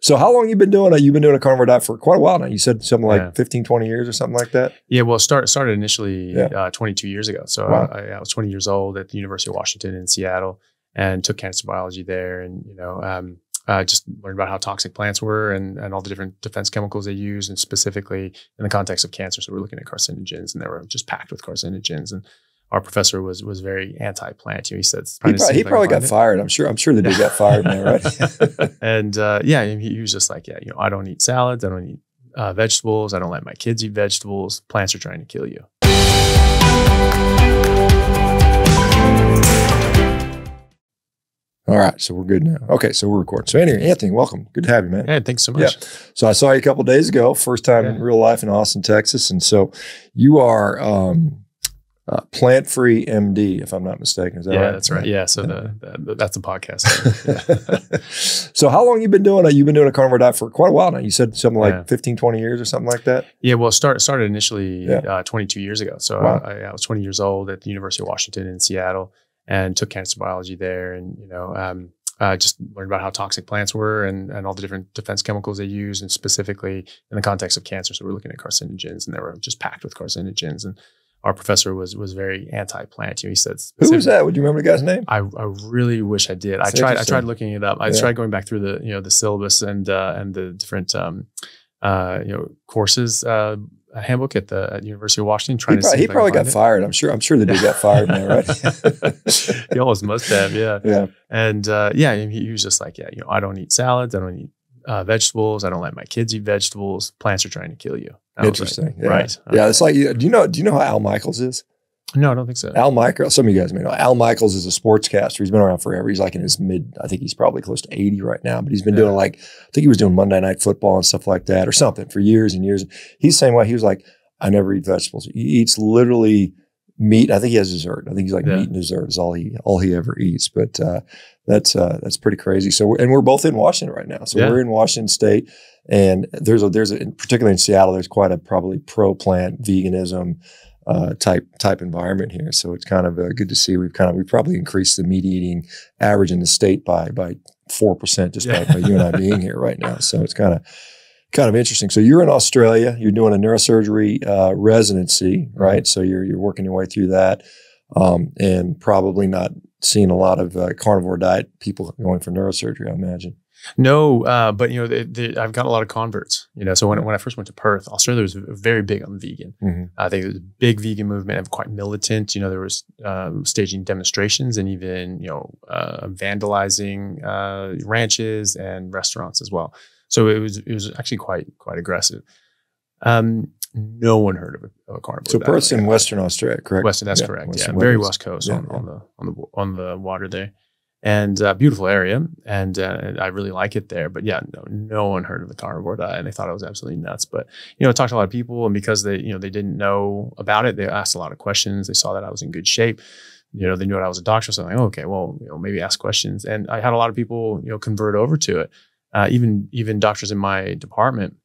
So how long you been doing it? You've been doing a carnivore diet for quite a while now. You said something like 15, 20 years or something like that? Yeah, well, started initially 22 years ago. So wow. I was 20 years old at the University of Washington in Seattle and took cancer biology there. And, just learned about how toxic plants were and all the different defense chemicals they use, and specifically in the context of cancer. So we're looking at carcinogens, and they were just packed with carcinogens. And our professor was very anti-plant. He said he probably got fired. I'm sure the dude got fired now, right? And he was just like, I don't eat salads. I don't eat vegetables. I don't let my kids eat vegetables. Plants are trying to kill you. All right, so we're good now. Okay, so we're recording. So anyway, Anthony, welcome. Good to have you, man. Hey, thanks so much. Yeah. So I saw you a couple of days ago, first time in real life in Austin, Texas. And so you are plant-free MD, if I'm not mistaken. Is that right? Yeah, that's right. Yeah, so that's a podcast. So how long you been doing it? You've been doing a carnivore diet for quite a while now. You said something like 15, 20 years or something like that? Yeah, well, started initially 22 years ago. So wow. I was 20 years old at the University of Washington in Seattle and took cancer biology there. And, just learned about how toxic plants were and all the different defense chemicals they use, and specifically in the context of cancer. So we're looking at carcinogens, and they were just packed with carcinogens. And our professor was very anti-plant. He said, who was that? Would you remember the guy's name? I really wish I did. I tried looking it up. I tried going back through the syllabus and the different courses handbook at the University of Washington. He probably got fired. I'm sure the dude got fired now, right? He almost must have. Yeah. Yeah. And he was just like, I don't eat salads. I don't eat vegetables. I don't let my kids eat vegetables. Plants are trying to kill you. Interesting. Like, right. Yeah. It's like, do you know how Al Michaels is? No, I don't think so. Al Michaels, some of you guys may know. Al Michaels is a sportscaster. He's been around forever. He's like in his I think he's probably close to 80 right now, but he's been doing I think he was doing Monday Night Football and stuff like that or something for years and years. He's the same way. He was like, I never eat vegetables. He eats literally meat. I think he has dessert. I think he's like meat and dessert is all he ever eats. But that's pretty crazy. So we're both in Washington right now. So we're in Washington State, and there's particularly in Seattle, there's quite a probably pro-plant veganism type environment here. So it's kind of good to see. We've probably increased the meat eating average in the state by 4% just by you and I being here right now. So it's kind of interesting. So you're in Australia. You're doing a neurosurgery residency, right? So you're working your way through that, and probably not seeing a lot of carnivore diet people going for neurosurgery, I imagine. No, but I've got a lot of converts. So when I first went to Perth, Australia was very big on vegan. Mm-hmm. I think it was a big vegan movement and quite militant. There was staging demonstrations and even vandalizing ranches and restaurants as well. So it was actually quite aggressive. No one heard of a carnivore. So Perth's in Western Australia, correct? Western, that's correct. Very West Coast on the water there. And beautiful area, and I really like it there. But no one heard of the carnivore diet, and they thought it was absolutely nuts. But I talked to a lot of people, and because they didn't know about it, they asked a lot of questions. They saw that I was in good shape. They knew that I was a doctor, so I'm like, okay, well, maybe ask questions. And I had a lot of people convert over to it. Even doctors in my department,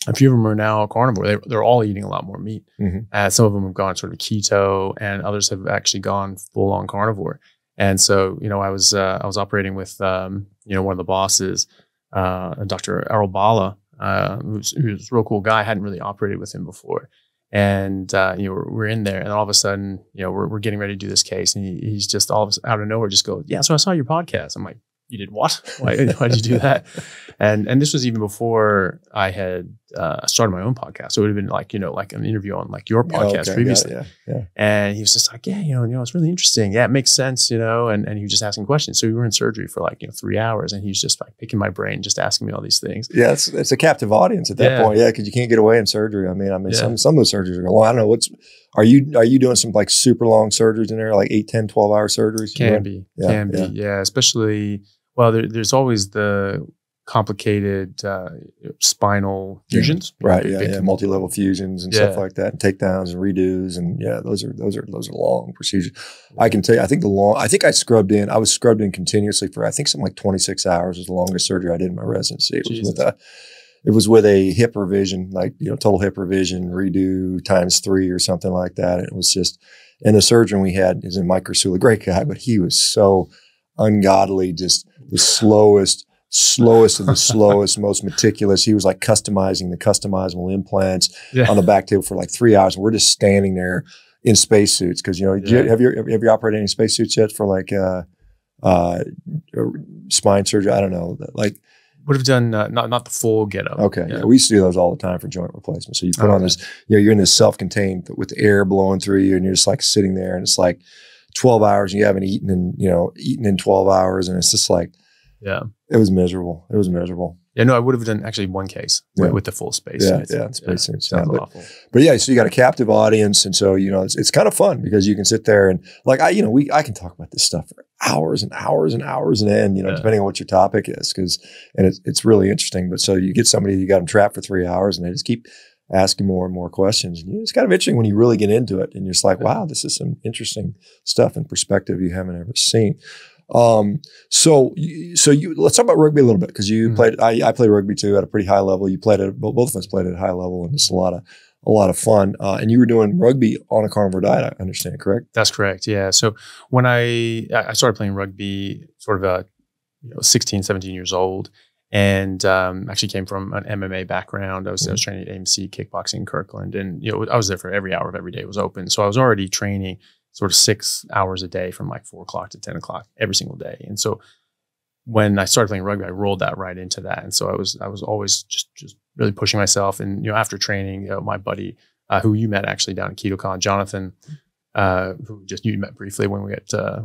a few of them are now carnivore. They're all eating a lot more meat. Mm-hmm. Some of them have gone sort of keto, and others have actually gone full on carnivore. And so, I was operating with, one of the bosses, Dr. Errol Bala, who's a real cool guy. I hadn't really operated with him before. And, we're in there, and all of a sudden, we're getting ready to do this case. And he's just out of nowhere just goes, yeah, so I saw your podcast. I'm like, you did what? Why did you do that? And this was even before I had started my own podcast. So it would have been like an interview on your podcast previously. Yeah. And he was just like, it's really interesting. Yeah, it makes sense, and he was just asking questions. So we were in surgery for 3 hours, and he was just picking my brain, just asking me all these things. Yeah, it's a captive audience at that point. Yeah, because you can't get away in surgery. I mean, some of those surgeries are long. I don't know are you doing some super long surgeries in there, like 8, 10, 12-hour surgeries? Can be. Especially, well, there's always the complicated spinal fusions. Right. Multi-level fusions and stuff like that, and takedowns and redos. And those are long procedures. I can tell you, I think I was scrubbed in continuously for, I think something like 26 hours was the longest surgery I did in my residency. It was with a hip revision, total hip revision, redo ×3 or something like that. And it was just, and the surgeon we had is in Mike Ursula, great guy, but he was so ungodly, just the slowest slowest of the slowest, most meticulous. He was like customizing the customizable implants on the back table for like 3 hours. And we're just standing there in spacesuits. Cause have you operated any spacesuits yet for like, spine surgery? I don't know. Like, would have done not the full get up. Okay. Yeah. We used to do those all the time for joint replacement. So you put on this, you're in this self-contained with the air blowing through you and you're just like sitting there and it's like 12 hours and you haven't eaten in 12 hours. And it's just like, it was miserable. It was miserable. Yeah, no, I would have done actually one case with the full space suits. Space suits. Sounds awful. But yeah, so you got a captive audience. And so, it's kind of fun because you can sit there and like, I can talk about this stuff for hours and hours and hours and end, depending on what your topic is. And it's really interesting. But so you get somebody, you got them trapped for 3 hours and they just keep asking more and more questions. And it's kind of interesting when you really get into it and you're just like, wow, this is some interesting stuff and perspective you haven't ever seen. So let's talk about rugby a little bit because you played. I played rugby too at a pretty high level. You played it. Both of us played at a high level, and it's a lot of fun. And you were doing rugby on a carnivore diet. I understand, correct? That's correct. Yeah. So when I started playing rugby, sort of 16, 17 years old, and actually came from an MMA background. I was training at AMC kickboxing in Kirkland, and I was there for every hour of every day it was open. So I was already training sort of 6 hours a day from like 4 o'clock to 10 o'clock every single day. And so when I started playing rugby, I rolled that right into that. And so I was always just really pushing myself. And, after training, my buddy, who you met actually down in KetoCon, Jonathan, who just you met briefly when we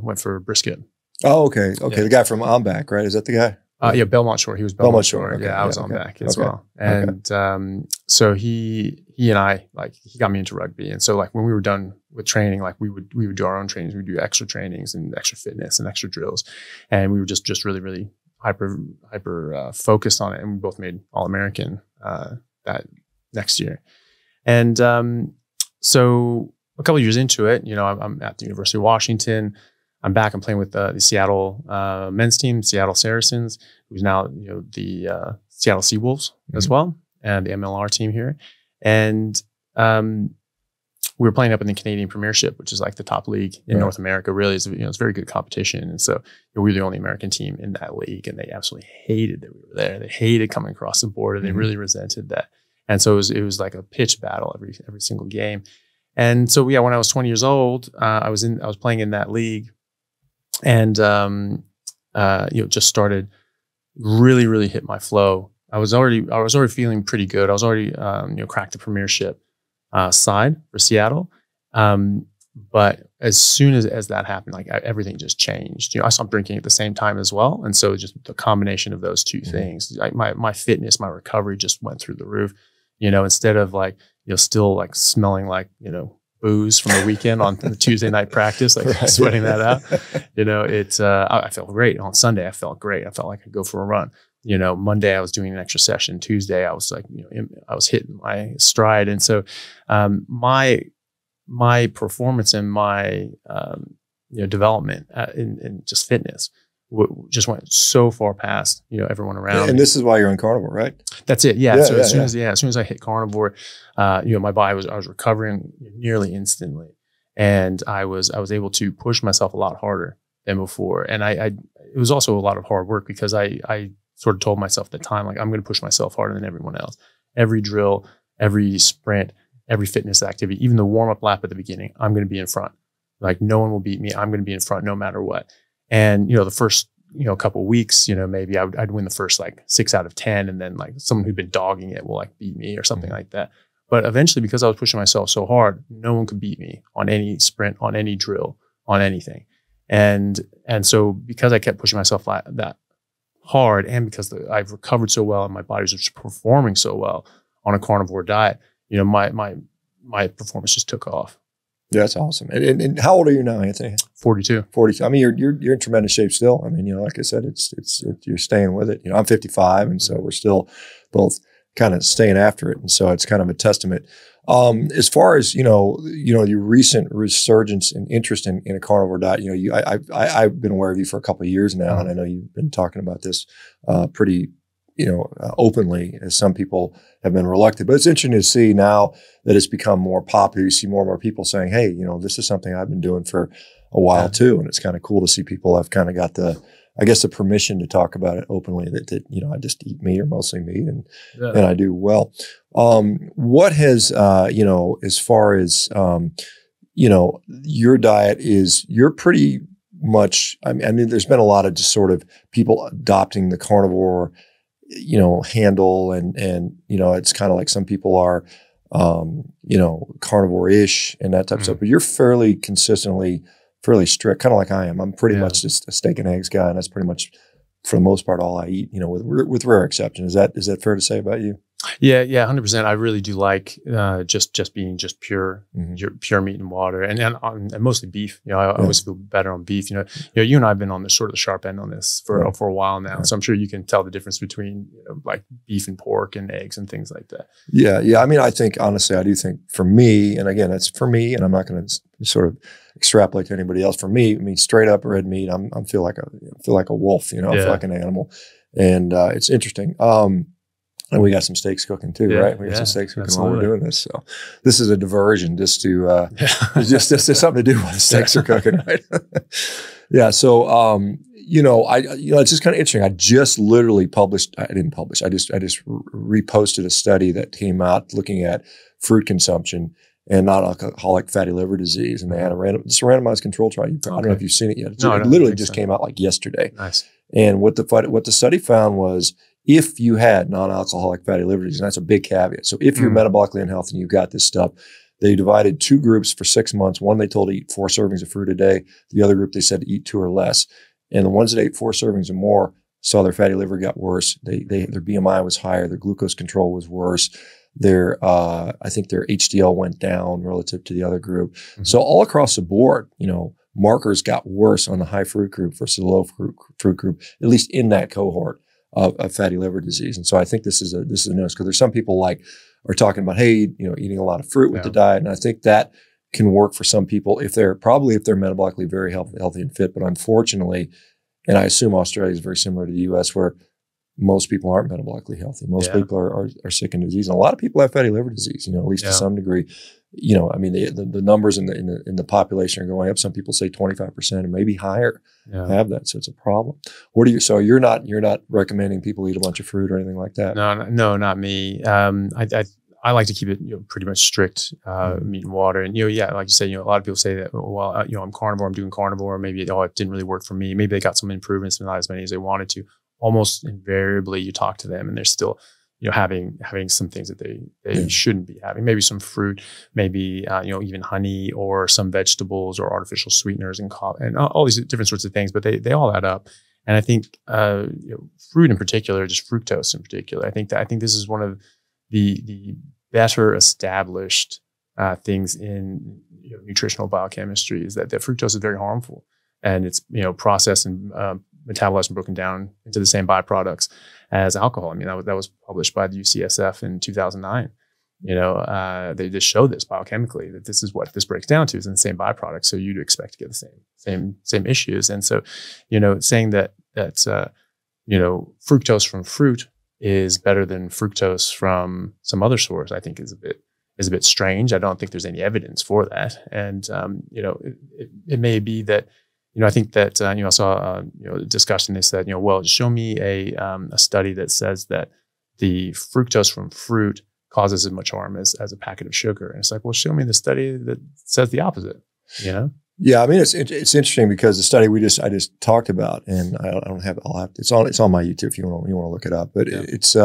went for brisket. Oh, okay. Okay. Yeah. The guy from I'm Back, right? Is that the guy? Yeah, Belmont Shore. He was Belmont Shore. Okay. Yeah, I was on back as well. And so he and I, like, he got me into rugby. And so like when we were done with training, like we would do our own trainings. We'd do extra trainings and extra fitness and extra drills. And we were just really, really hyper focused on it. And we both made All-American that next year. And so a couple of years into it, I'm at the University of Washington. I'm back. I'm playing with the Seattle men's team, Seattle Saracens, who's now the Seattle Seawolves as well, and the MLR team here. And we were playing up in the Canadian Premiership, which is like the top league in North America. Really, it's very good competition. And so we were the only American team in that league, and they absolutely hated that we were there. They hated coming across the border. They really resented that. And so it was like a pitch battle every single game. And so when I was 20 years old, I was playing in that league. And, just started really hit my flow. I was already feeling pretty good. I was already, cracked the premiership, side for Seattle. But as soon as that happened, like everything just changed. I stopped drinking at the same time as well. And so just the combination of those two things, like my fitness, my recovery just went through the roof, instead of like, still like smelling like, booze from the weekend on the Tuesday night practice, like sweating that out. I felt great. On Sunday, I felt great. I felt like I could go for a run. Monday I was doing an extra session. Tuesday I was like, I was hitting my stride. And so my performance and my development in just fitness just went so far past everyone around. And this is why you're on carnivore, right? That's it. Yeah. So as soon as I hit carnivore, my body I was recovering nearly instantly, and I was able to push myself a lot harder than before. And it was also a lot of hard work because I sort of told myself at the time, like, I'm going to push myself harder than everyone else. Every drill, every sprint, every fitness activity, even the warm up lap at the beginning, I'm going to be in front. Like, no one will beat me. I'm going to be in front no matter what. And, the first, couple of weeks, maybe I'd win the first like 6 out of 10. And then like someone who'd been dogging it will like beat me or something like that. But eventually, because I was pushing myself so hard, no one could beat me on any sprint, on any drill, on anything. And so because I kept pushing myself that hard, and because I've recovered so well and my body's just performing so well on a carnivore diet, my performance just took off. Yeah, that's awesome. And how old are you now, Anthony? 42. 42. I mean, you're in tremendous shape still. I mean, like I said, it's you're staying with it. I'm 55, and so we're still both kind of staying after it. And so it's kind of a testament. As far as your recent resurgence and interest in a carnivore diet, I've been aware of you for a couple of years now, and I know you've been talking about this pretty openly, as some people have been reluctant. But it's interesting to see now that it's become more popular. You see more and more people saying, hey, this is something I've been doing for a while too. And it's kind of cool to see people have kind of got the I guess, the permission to talk about it openly that you know, I just eat meat or mostly meat and I do well. What has, you know, as far as, you know, your diet is, you're pretty much, I mean, there's been a lot of just sort of people adopting the carnivore, you know, handle and, you know, it's kind of like some people are, you know, carnivore-ish and that type of stuff, but you're fairly consistently, fairly strict, kind of like I am. I'm pretty much just a steak and eggs guy, and that's pretty much, for the most part, all I eat, you know, with rare exception. Is that fair to say about you? Yeah, 100%. I really do like just being just pure meat and water, and mostly beef. You know, I always feel better on beef. You know, you and I have been on the sort of the sharp end on this for a while now, so I'm sure you can tell the difference between, you know, like beef and pork and eggs and things like that. Yeah. I mean, I think honestly, I do think for me, and again, it's for me, and I'm not going to sort of extrapolate to anybody else. For me, I mean, straight up red meat, I feel like a wolf. You know, I feel like an animal, and it's interesting. And we got some steaks cooking too, right? We got some steaks cooking while we're doing this. So this is a diversion just to, just something to do while the steaks are cooking, right? So, you know, it's just kind of interesting. I just literally I just reposted a study that came out looking at fruit consumption and non-alcoholic fatty liver disease. And they had a randomized control trial. I don't know if you've seen it yet. It literally just came out like yesterday. Nice. And what the study found was, if you had non-alcoholic fatty liver disease, and that's a big caveat. So if you're metabolically unhealthy and you've got this stuff, they divided 2 groups for 6 months. One, they told to eat 4 servings of fruit a day. The other group, they said to eat 2 or less. And the ones that ate 4 servings or more saw their fatty liver got worse. Their BMI was higher. Their glucose control was worse. I think their HDL went down relative to the other group. So all across the board, you know, markers got worse on the high fruit group versus the low fruit group, at least in that cohort of fatty liver disease. And so I think this is a notice, because there's some people are talking about, hey, you know, eating a lot of fruit with the diet. And I think that can work for some people if they're metabolically very healthy and fit. But unfortunately, and I assume Australia is very similar to the US, where most people aren't metabolically healthy. Most people are sick in disease. And a lot of people have fatty liver disease, you know, at least to some degree. You know, I mean, the numbers in the population are going up. Some people say 25% and maybe higher have that. So it's a problem. So you're not recommending people eat a bunch of fruit or anything like that? No, not me. I like to keep it, you know, pretty much strict meat and water. And, you know, like you said, you know, a lot of people say that, well, you know, I'm carnivore, I'm doing carnivore. Maybe, it didn't really work for me. Maybe they got some improvements, but not as many as they wanted to. Almost invariably, you talk to them and they're still, you know, having some things that they shouldn't be having. Maybe some fruit, maybe you know, even honey or some vegetables or artificial sweeteners and all these different sorts of things. But they all add up. And I think you know, fruit in particular, just fructose in particular, I think this is one of the better established things in, you know, nutritional biochemistry, is that fructose is very harmful, and it's, you know, processed and metabolized and broken down into the same byproducts as alcohol. I mean, that was published by the UCSF in 2009. You know, they just show this biochemically, that this is what this breaks down to, is in the same byproduct. So you'd expect to get the same issues. And so, you know, saying that you know, fructose from fruit is better than fructose from some other source, I think is a bit strange. I don't think there's any evidence for that. And you know, it may be that, you know, I think that, you know, I saw, you know, a discussion that said, you know, well, show me a study that says that the fructose from fruit causes as much harm as a packet of sugar. And it's like, well, show me the study that says the opposite, you know? Yeah. I mean, it's interesting, because the study I just talked about, and it's on my YouTube if you want to look it up, but it's, you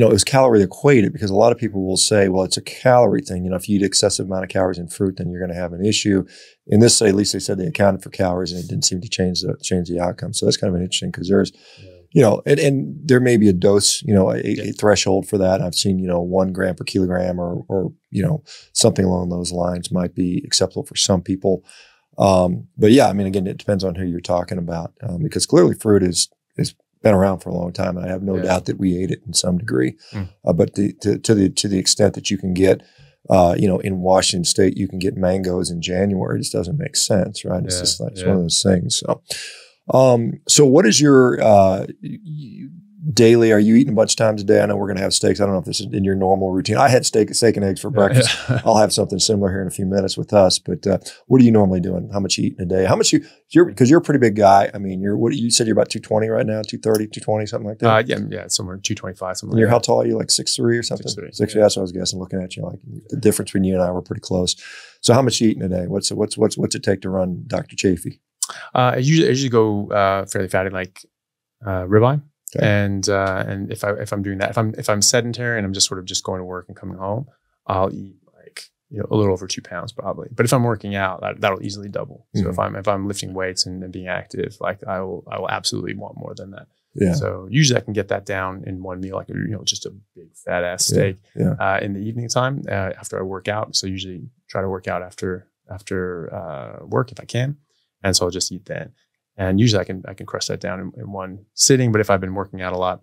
know, it was calorie equated, because a lot of people will say, well, it's a calorie thing. You know, if you eat excessive amount of calories in fruit, then you're going to have an issue. In this study, at least they said they accounted for calories, and it didn't seem to change the outcome. So that's kind of interesting, because there's, you know, and there may be a dose, you know, a threshold for that. I've seen, you know, 1 gram per kilogram or, you know, something along those lines might be acceptable for some people. But yeah, I mean, again, it depends on who you're talking about, because clearly fruit is been around for a long time, and I have no doubt that we ate it in some degree. But to the extent that you can get, you know, in Washington State, you can get mangoes in January, it just doesn't make sense, right? It's just like, it's one of those things. So what is your, daily, are you eating a bunch of times a day? I know we're going to have steaks. I don't know if this is in your normal routine. I had steak and eggs for breakfast. I'll have something similar here in a few minutes with us. But what are you normally doing? How much you eat in a day? How much because you're a pretty big guy. I mean, you said you're about 220 right now, 230, 220, something like that? Yeah, somewhere 225, something like that. How tall are you? Like 6'3" or something? 6'3". 6'3", that's what I was guessing, looking at you. Like the difference between you and I were pretty close. So how much you eat in a day? What's it take to run Dr. Chaffee? I usually go fairly fatty, like ribeye. Okay. And if I'm doing that, if I'm sedentary and I'm just going to work and coming home, I'll eat like a little over 2 pounds probably. But if I'm working out, that'll easily double. So if I'm lifting weights and being active, like I will absolutely want more than that. Yeah. So usually I can get that down in one meal, like just a big fat ass steak in the evening time after I work out. So usually try to work out after work if I can, and so I'll just eat then. And usually I can crush that down in one sitting. But if I've been working out a lot,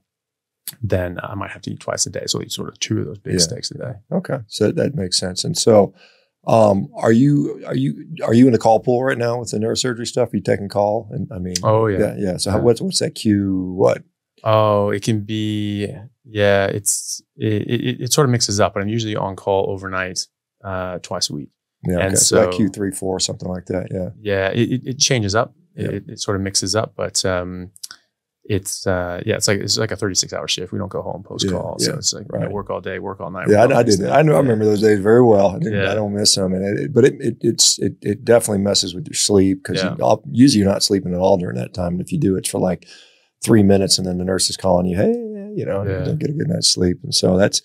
then I might have to eat twice a day. So I'll eat sort of 2 of those big steaks a day. Okay, so that makes sense. And so, are you in the call pool right now with the neurosurgery stuff? Are you taking call? And I mean, yeah. So what's that Q? What? Oh, it can be it sort of mixes up. But I'm usually on call overnight twice a week. Yeah, and so like Q3, 4, something like that. Yeah, yeah. It changes up. It sort of mixes up, but it's like a 36-hour shift. We don't go home post call, so it's like work all day, work all night. Yeah, I did that. I remember those days very well. I don't miss them, and it definitely messes with your sleep because usually you're not sleeping at all during that time. And if you do, it's for like 3 minutes, and then the nurse is calling you, hey, you don't get a good night's sleep, and so that's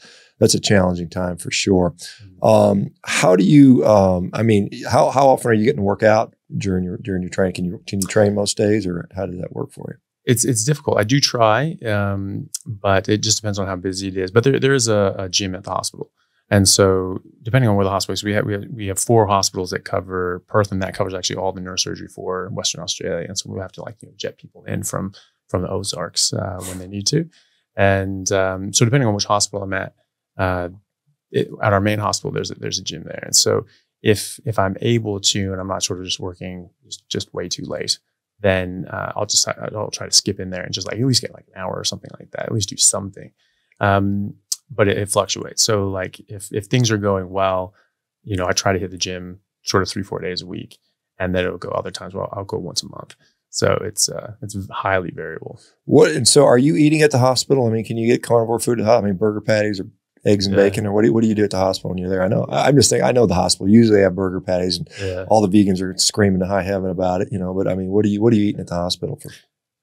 a challenging time for sure. How do you? I mean, how often are you getting to work out during your training? Can you train most days, or how does that work for you? It's difficult. I do try, but it just depends on how busy it is. But there is a gym at the hospital, and so depending on where the hospital is, we have 4 hospitals that cover Perth, and that covers actually all the neurosurgery for Western Australia. And so we have to jet people in from the Ozarks when they need to, and so depending on which hospital I'm at. At our main hospital, there's a gym there, and so if I'm able to, and I'm not sort of just working just way too late, then I'll try to skip in there and just like at least get like an hour or something like that. At least do something, but it fluctuates. So like if things are going well, I try to hit the gym sort of 3-4 days a week, and then it'll go other times. Well, I'll go once a month. So it's highly variable. And so are you eating at the hospital? I mean, can you get carnivore food at the hospital? I mean, burger patties or eggs and bacon, or what do you do at the hospital when you're there? I know. I'm just thinking. I know the hospital usually have burger patties, and all the vegans are screaming to high heaven about it. But I mean, what are you eating at the hospital for?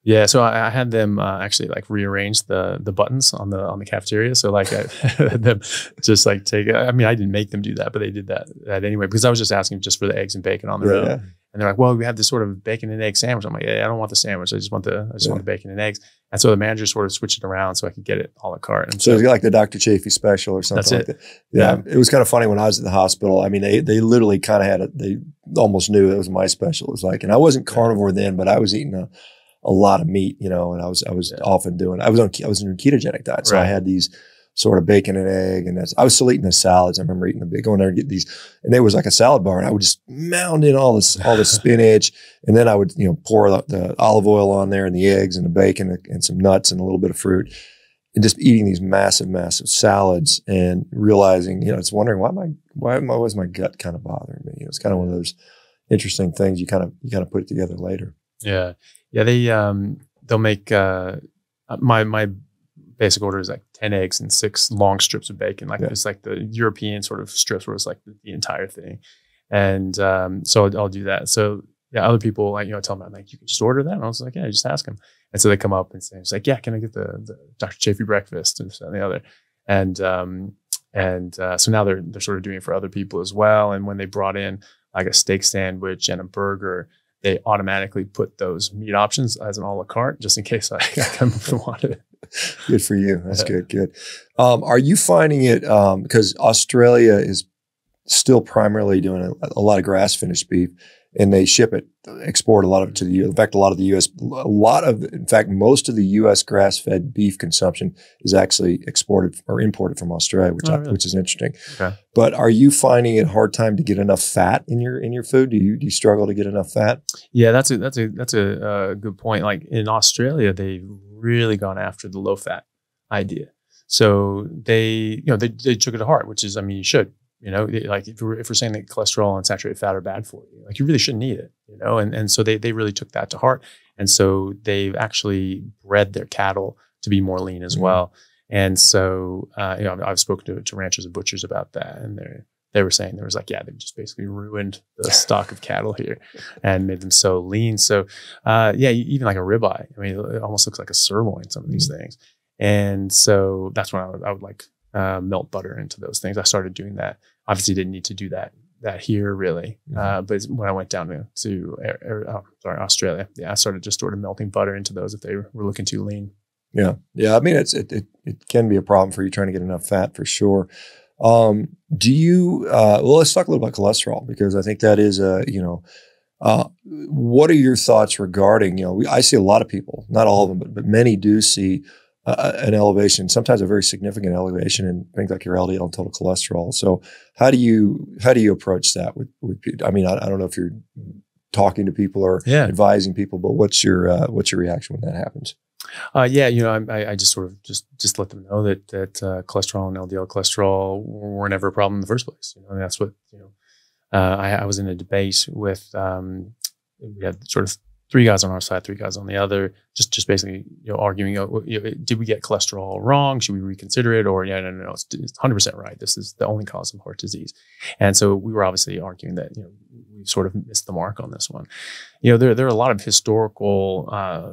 Yeah, so I had them actually like rearrange the buttons on the cafeteria. So like I had them just like take. I mean, I didn't make them do that, but they did that anyway because I was just asking just for the eggs and bacon on their own. Yeah. And they're like, well, we have this sort of bacon and egg sandwich. I'm like, I don't want the sandwich. I just want the bacon and eggs. And so the manager sort of switched it around so I could get it a la carte. And so it's like the Dr. Chaffee special or something like that. Yeah. It was kind of funny when I was at the hospital. I mean, they literally kind of had they almost knew it was my special. It was like, and I wasn't carnivore then, but I was eating a lot of meat, and I was often doing, I was in a ketogenic diet. So I had these sort of bacon and egg, and I was still eating the salads. I remember going there and getting these, and there was like a salad bar, and I would just mound in all the spinach, and then I would pour the olive oil on there and the eggs and the bacon and some nuts and a little bit of fruit, and just eating these massive salads, and realizing it's wondering why was my gut kind of bothering me. It's kind of one of those interesting things you kind of put it together later. Yeah, they'll make my basic order is like 10 eggs and 6 long strips of bacon. Like it's like the European sort of strips where it's like the entire thing. And so I'll do that. So other people I tell them, I'm like, you can just order that. And I was like, yeah, just ask them. And so they come up and say, it's like, yeah, can I get the Dr. Chaffee breakfast and the other? And so now they're sort of doing it for other people as well. And when they brought in like a steak sandwich and a burger, they automatically put those meat options as an a la carte just in case I come up and want it. Good for you. That's good. Are you finding it, because Australia is still primarily doing a lot of grass finished beef, and they export a lot of it to the U.S. In fact, most of the U.S. grass-fed beef consumption is actually exported or imported from Australia, which is interesting. Okay. But are you finding it a hard time to get enough fat in your food? Do you struggle to get enough fat? Yeah, that's a good point. Like in Australia, they really gone after the low fat idea. So they took it to heart, which is, I mean, you should, like if we're saying that cholesterol and saturated fat are bad for you, like you really shouldn't eat it, and so they really took that to heart. And so they've actually bred their cattle to be more lean as well. And so, I've spoken to ranchers and butchers about that, and they were saying, there was like, yeah, they just basically ruined the stock of cattle here and made them so lean. So, even like a ribeye, I mean, it almost looks like a sirloin, some of these things. And so that's when I would like melt butter into those things. I started doing that. Obviously didn't need to do that here really. But when I went down to Australia, I started just sort of melting butter into those if they were looking too lean. Yeah. I mean, it can be a problem for you trying to get enough fat for sure. Do you? Well, let's talk a little about cholesterol, because I think that is what are your thoughts regarding? I see a lot of people, not all of them, but many do see an elevation, sometimes a very significant elevation in things like your LDL and total cholesterol. So how do you approach that with people? I mean, I don't know if you're talking to people or advising people, but what's your reaction when that happens? I just sort of just let them know that cholesterol and LDL cholesterol were never a problem in the first place. And that's what, I was in a debate with, we had sort of 3 guys on our side, 3 guys on the other, just basically, arguing, did we get cholesterol wrong? Should we reconsider it? Or, no, it's 100% right. This is the only cause of heart disease. And so we were obviously arguing that, we've sort of missed the mark on this one. There are a lot of historical,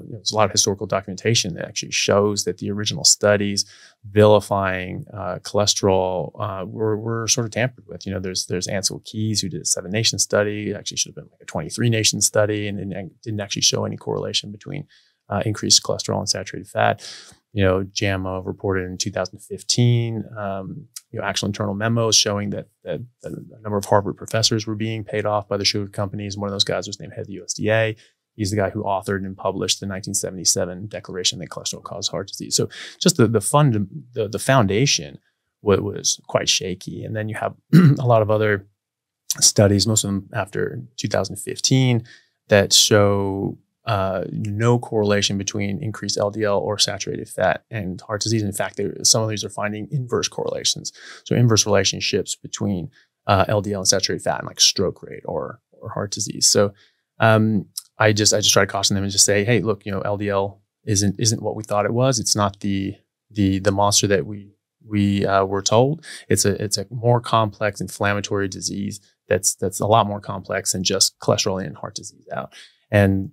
there's a lot of historical documentation that actually shows that the original studies vilifying cholesterol were sort of tampered with. There's Ansel Keys, who did a 7-nation study. It actually should have been like a 23-nation study, and didn't actually show any correlation between increased cholesterol and saturated fat. JAMA reported in 2015, actual internal memos showing that a number of Harvard professors were being paid off by the sugar companies. One of those guys was named head of the USDA. He's the guy who authored and published the 1977 declaration that cholesterol caused heart disease. So just the foundation was quite shaky. And then you have a lot of other studies, most of them after 2015, that show no correlation between increased LDL or saturated fat and heart disease. In fact, some of these are finding inverse correlations. So inverse relationships between LDL and saturated fat and like stroke rate or heart disease. So I just try to caution them and just say, hey, look, LDL isn't what we thought it was. It's not the monster that we were told. It's a more complex inflammatory disease that's a lot more complex than just cholesterol in, heart disease out. And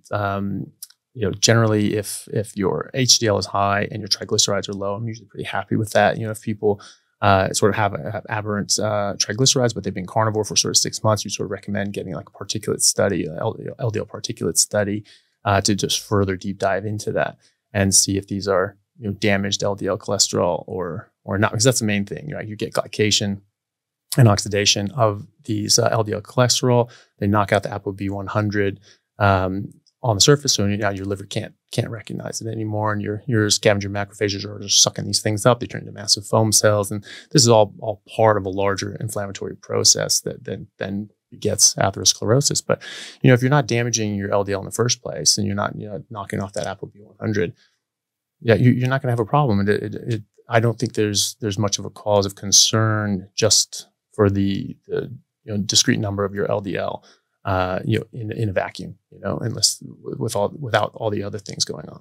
generally, if your HDL is high and your triglycerides are low, I'm usually pretty happy with that. If people sort of have aberrant triglycerides, but they've been carnivore for sort of 6 months, you sort of recommend getting like a particulate study, LDL particulate study, to just further deep dive into that and see if these are damaged LDL cholesterol or not, because that's the main thing. You get glycation and oxidation of these LDL cholesterol. They knock out the ApoB100 on the surface, so now your liver can't recognize it anymore, and your scavenger macrophages are just sucking these things up. They turn into massive foam cells, and this is all part of a larger inflammatory process that then begets atherosclerosis. But if you're not damaging your LDL in the first place, and you're not knocking off that ApoB100, you're not going to have a problem. And I don't think there's much of a cause of concern just for the discrete number of your LDL. In a vacuum, unless without all the other things going on.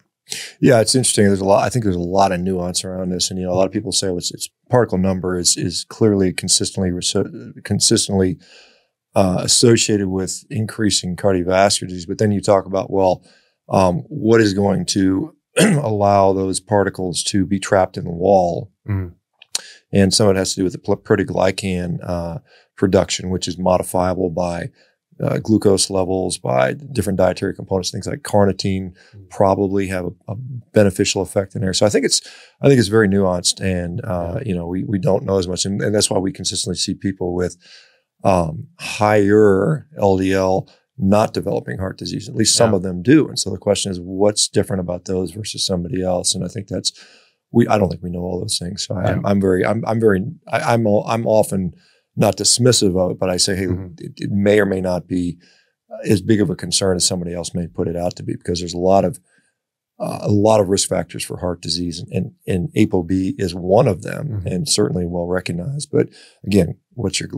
Yeah, it's interesting. I think there's a lot of nuance around this, and a lot of people say its particle number is clearly consistently associated with increasing cardiovascular disease. But then you talk about, what is going to allow those particles to be trapped in the wall? And some of it has to do with the proteoglycan production, which is modifiable by glucose levels, by different dietary components. Things like carnitine probably have a beneficial effect in there. So I think it's very nuanced, and we don't know as much, and that's why we consistently see people with higher LDL not developing heart disease. At least some of them do. And so the question is, what's different about those versus somebody else? And I think I don't think we know all those things. So I'm often not dismissive of it, but I say, hey, it may or may not be as big of a concern as somebody else may put it out to be, because there's a lot of a lot of risk factors for heart disease, and ApoB is one of them, Mm-hmm. and certainly well recognized. But again, what's your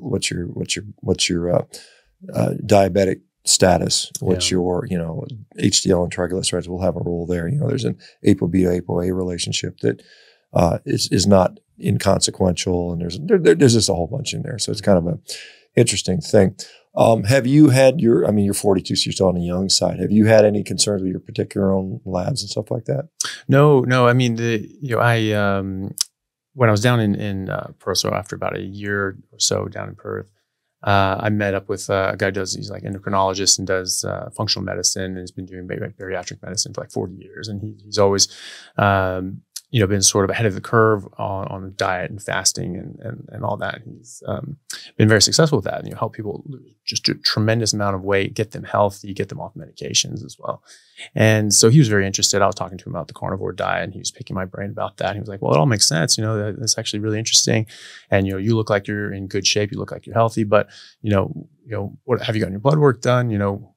diabetic status? What's your HDL and triglycerides will have a role there. There's an ApoB to ApoA relationship that is not inconsequential, and there's just a whole bunch in there. So it's kind of an interesting thing. Have you had you're 42, so you're still on the young side. Have you had any concerns with your particular own labs and stuff like that? No. I mean, when I was down in Perth, so after about a year or so down in Perth, I met up with a guy he's like endocrinologist and does functional medicine, and has been doing bariatric medicine for like 40 years. And he's always, been sort of ahead of the curve on diet and fasting and all that. He's been very successful with that, and help people lose just a tremendous amount of weight, get them healthy, get them off medications as well. And so he was very interested. I was talking to him about the carnivore diet, and he was picking my brain about that. He was like, well, it all makes sense. That's actually really interesting. And, you look like you're in good shape. You look like you're healthy, but, what have you gotten your blood work done?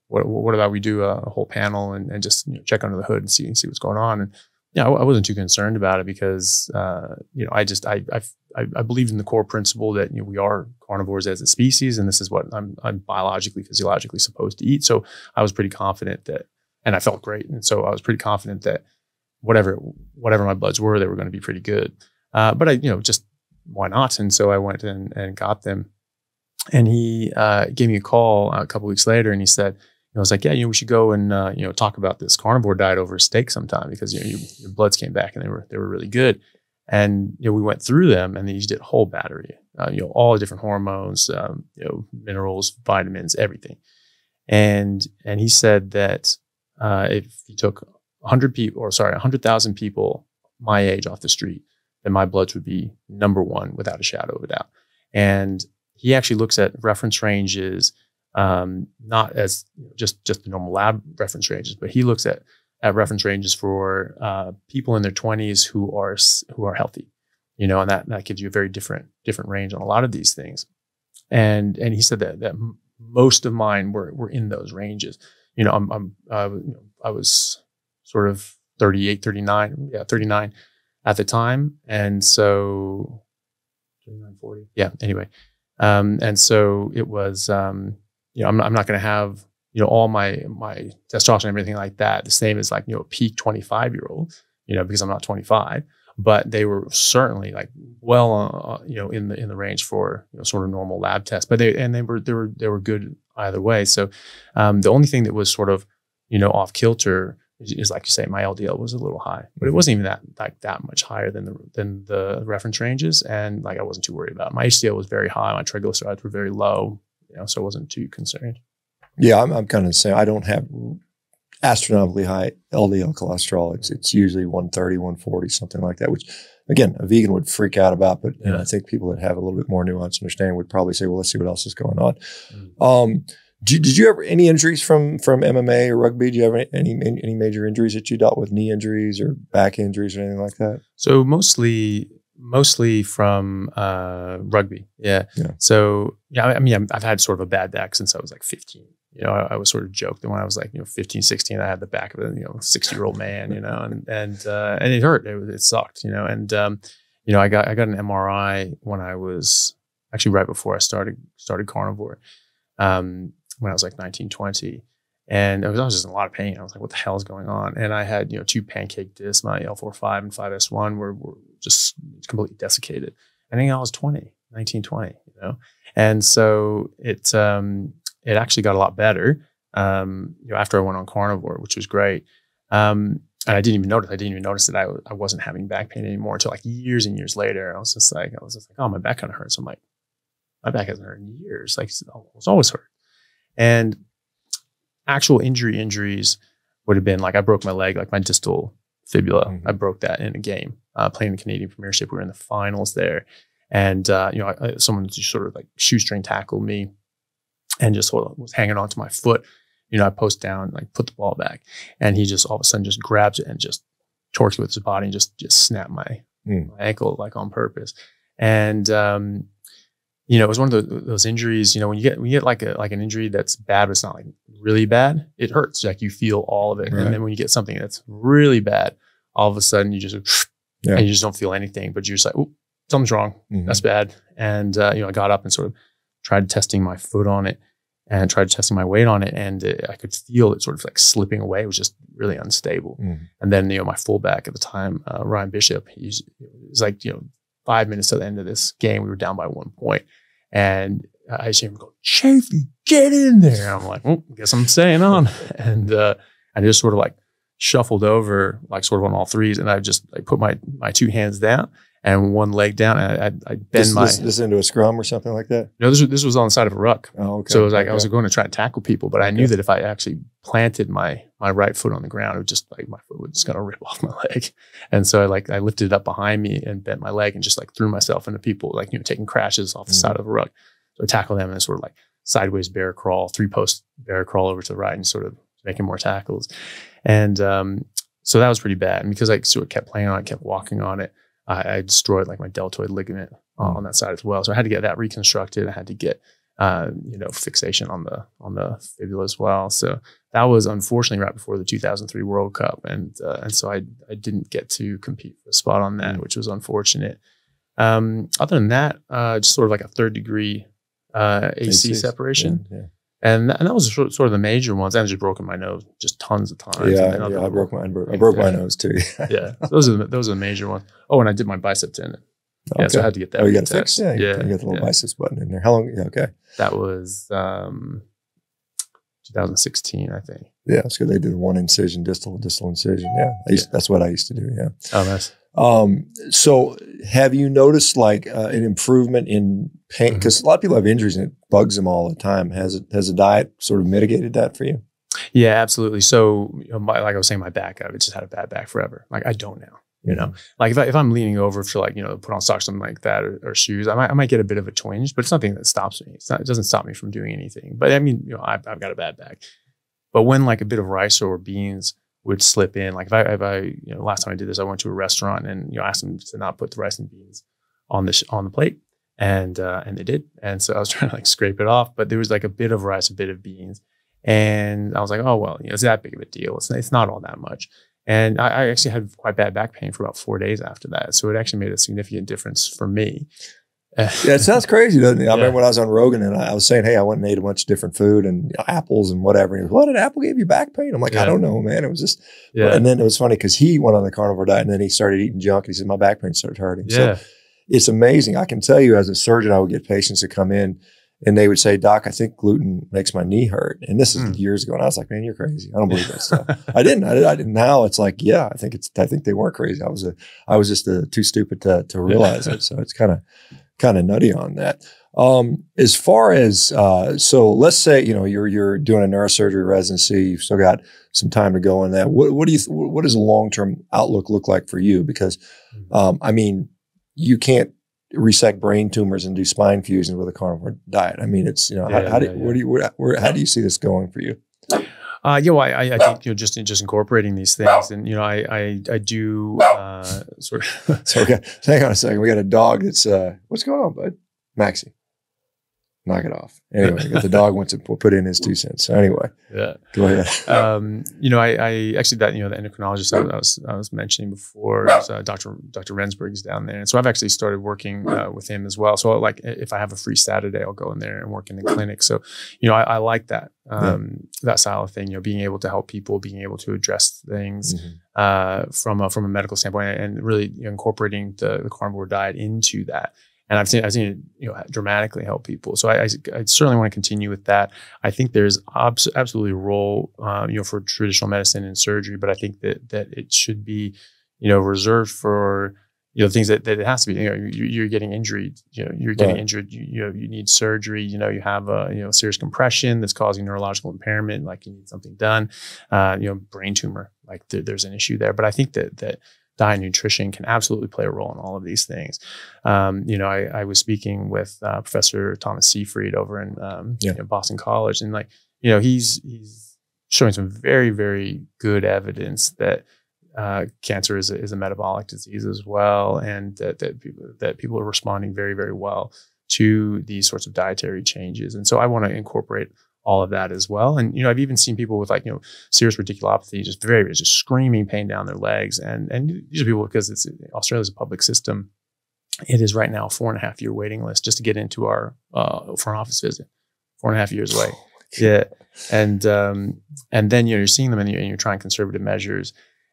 What about we do a whole panel and just check under the hood and see what's going on. And I wasn't too concerned about it because, I believed in the core principle that, we are carnivores as a species, and this is what I'm biologically, physiologically supposed to eat. So I was pretty confident that, and I felt great. And so I was pretty confident that whatever my bloods were, they were going to be pretty good. But I, just why not? And so I went and got them, and he gave me a call a couple of weeks later, and he said, I was like, yeah, we should go and talk about this carnivore diet over a steak sometime, because your bloods came back and they were really good. And we went through them, and then you did a whole battery, all the different hormones, minerals, vitamins, everything. And he said that if you took 100,000 people my age off the street, then my bloods would be number one without a shadow of a doubt. And he actually looks at reference ranges, not as just the normal lab reference ranges, but he looks at reference ranges for people in their 20s who are healthy, and that gives you a very different range on a lot of these things. And he said that most of mine were in those ranges. I was sort of 38, 39, 39 at the time, and so 39, 40, yeah. Anyway, and so it was. I'm not going to have, all my testosterone and everything like that the same as like, a peak 25-year-old, because I'm not 25, but they were certainly like well, in the range for, sort of normal lab tests, but they were good either way. So, the only thing that was sort of, off kilter is like you say, my LDL was a little high, but it wasn't even that much higher than the reference ranges. And like, I wasn't too worried about it. My HDL was very high. My triglycerides were very low. So I wasn't too concerned. Yeah, I'm kind of the same. I don't have astronomically high LDL cholesterol. It's usually 130, 140, something like that, which, again, a vegan would freak out about. But I think people that have a little bit more nuanced understanding would probably say, well, let's see what else is going on. Did you ever any injuries from MMA or rugby? Do you have any major injuries that you dealt with, knee injuries or back injuries or anything like that? So mostly from rugby. Yeah. So I've had sort of a bad back since I was like 15. I was sort of joked that when I was like 15, 16, I had the back of a 60-year-old man. And it hurt. It sucked. And I got an MRI when I was actually right before I started carnivore. When I was like 19, 20. And I was just in a lot of pain. I was like, what the hell is going on? And I had, 2 pancake discs, my L4-5 and 5S1 were just completely desiccated. I think I was 19, 20, And so it actually got a lot better, after I went on carnivore, which was great. And I didn't even notice that I wasn't having back pain anymore until like years and years later. I was just like, oh, my back kind of hurts. I'm like, my back hasn't hurt in years. Like, it's always hurt. And actual injuries would have been like, I broke my leg, like my distal fibula. Mm-hmm. I broke that in a game, playing the Canadian Premiership. We were in the finals there. And, someone just sort of like shoestring tackled me and just sort of was hanging onto my foot. I post down, like put the ball back, and he just all of a sudden just grabs it and just torques it with his body and just snapped my ankle, like on purpose. And, it was one of those injuries, when you get like an injury that's bad, but it's not like really bad, it hurts. Like you feel all of it. Right. And then when you get something that's really bad, all of a sudden you just, and you just don't feel anything, but you're just like, oh, something's wrong. That's bad. And, I got up and sort of tried testing my foot on it and tried testing my weight on it. And I could feel it sort of like slipping away. It was just really unstable. And then, my fullback at the time, Ryan Bishop, it was like, 5 minutes to the end of this game, we were down by 1 point. And I just hear him go, Chaffee, get in there. And I'm like, well, I guess I'm staying on. And I just sort of like shuffled over, like sort of on all threes. And I just like put my two hands down and one leg down. And I bend this into a scrum or something like that? No, this was on the side of a ruck. Oh, okay. So it was like I was going to try to tackle people, but I knew that if I actually planted my right foot on the ground, it would just like my foot would just kind of rip off my leg. And so I lifted it up behind me and bent my leg and just like threw myself into people, like, taking crashes off the side of the ruck. So I tackled them and sort of like sideways bear crawl, 3-post bear crawl over to the right and sort of making more tackles. And so that was pretty bad. And because I sort of kept playing on it, kept walking on it, I destroyed like my deltoid ligament on that side as well. So I had to get that reconstructed. I had to get, fixation on the fibula as well. So that was unfortunately right before the 2003 World Cup. And so I didn't get to compete for a spot on that, which was unfortunate. Other than that, just sort of like a 3rd degree AC separation. Yeah. And that was sort of the major ones. I just broken my nose just tons of times. Yeah, I broke my nose too. Yeah, those are the major ones. Oh, and I did my bicep tendon. Okay. Yeah, so I had to get that. Oh, you got to fix? Yeah, you got the little biceps button in there. How long? Yeah, okay. That was 2016, I think. Yeah, it's good. They did one incision, distal incision. Yeah, that's what I used to do. Yeah. Oh, nice. So have you noticed like an improvement in pain? Because a lot of people have injuries and it bugs them all the time. Has the diet sort of mitigated that for you? Yeah, absolutely. So like I was saying, my back, I've just had a bad back forever. Like I don't now. Like if I'm leaning over to like, put on socks, something like that, or shoes, I might get a bit of a twinge, but it's nothing that stops me. It doesn't stop me from doing anything. But I mean, I've got a bad back. But when like a bit of rice or beans would slip in, like if I last time I did this, I went to a restaurant and asked them to not put the rice and beans on the plate, and they did. And so I was trying to like scrape it off, but there was like a bit of rice, a bit of beans, and I was like, oh well, it's that big of a deal. It's not all that much. And I actually had quite bad back pain for about 4 days after that. So it actually made a significant difference for me. Yeah, it sounds crazy, doesn't it? I remember when I was on Rogan and I was saying, hey, I went and ate a bunch of different food and apples and whatever. And he goes, what, did apple give you back pain? I'm like, I don't know, man. It was just, and then it was funny because he went on the carnivore diet and then he started eating junk. And he said, my back pain started hurting. Yeah. So it's amazing. I can tell you as a surgeon, I would get patients that come in and they would say, Doc, I think gluten makes my knee hurt. And this is years ago. And I was like, man, you're crazy. I don't believe that stuff. I didn't. Now it's like, yeah, I think they weren't crazy. I was just too stupid to realize it. So it's kind of nutty on that. As far as, so let's say, you're doing a neurosurgery residency, you've still got some time to go in that. What does a long-term outlook look like for you? Because, I mean, you can't resect brain tumors and do spine fusions with a carnivore diet. I mean, it's, how do you see this going for you? I think just incorporating these things, and I do sort of. So hang on a second. We got a dog that's what's going on, bud? Maxie, knock it off. Anyway, the dog wants to put in his 2 cents. So anyway, go ahead. I actually the endocrinologist I was mentioning before, Dr. Rensburg is down there, and so I've actually started working with him as well. So like if I have a free Saturday, I'll go in there and work in the clinic. So I like that that style of thing. Being able to help people, being able to address things from a medical standpoint, and really incorporating the carnivore diet into that. And I've seen it, dramatically help people. So I certainly want to continue with that. I think there's absolutely a role, for traditional medicine and surgery, but I think that it should be, reserved for, things that it has to be. You're getting injured. You're getting injured. You need surgery. You have a serious compression that's causing neurological impairment. Like you need something done. Brain tumor. Like there's an issue there. But I think that diet and nutrition can absolutely play a role in all of these things. I was speaking with Professor Thomas Seyfried over in Boston College, and he's showing some very, very good evidence that cancer is a metabolic disease as well, and that people are responding very, very well to these sorts of dietary changes. And so I want to incorporate all of that as well. And, I've even seen people with serious radiculopathy, just screaming pain down their legs. And these are people, because Australia's a public system. It is right now a 4.5-year waiting list just to get into our for an office visit. 4.5 years away. Yeah. And then, you're seeing them and you're trying conservative measures,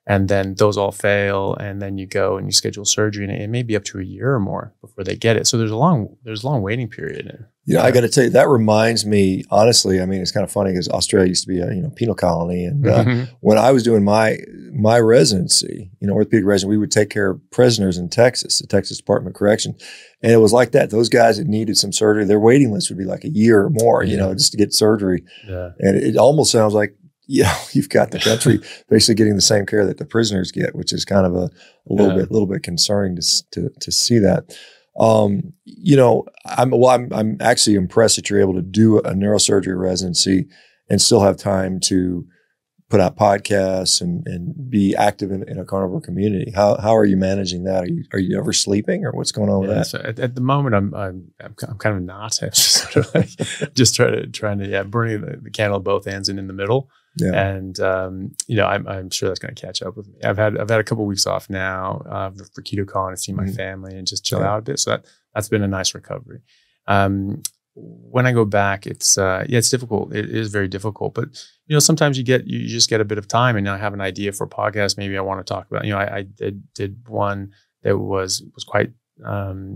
and then those all fail. And then you go and you schedule surgery, and it may be up to a year or more before they get it. So there's a long waiting period. I got to tell you, that reminds me, honestly, I mean, it's kind of funny because Australia used to be a penal colony. And when I was doing my residency, orthopedic residency, we would take care of prisoners in Texas, the Texas Department of Corrections. And it was like that. Those guys that needed some surgery, their waiting list would be like a year or more, just to get surgery. Yeah. And it almost sounds like, you've got the country basically getting the same care that the prisoners get, which is kind of a little bit concerning to see that. I'm actually impressed that you're able to do a neurosurgery residency and still have time to put out podcasts and be active in a carnivore community. How are you managing that? Are you ever sleeping, or what's going on with that? So at the moment, I'm kind of not. I'm just sort of just trying to burning the candle at both ends and in the middle. Yeah. And I'm sure that's going to catch up with me. I've had a couple of weeks off now for KetoCon and see my family and just chill out a bit. So that's been a nice recovery. When I go back, it's difficult. It is very difficult, but sometimes you just get a bit of time, and I have an idea for a podcast. Maybe I want to talk about. I did one that was quite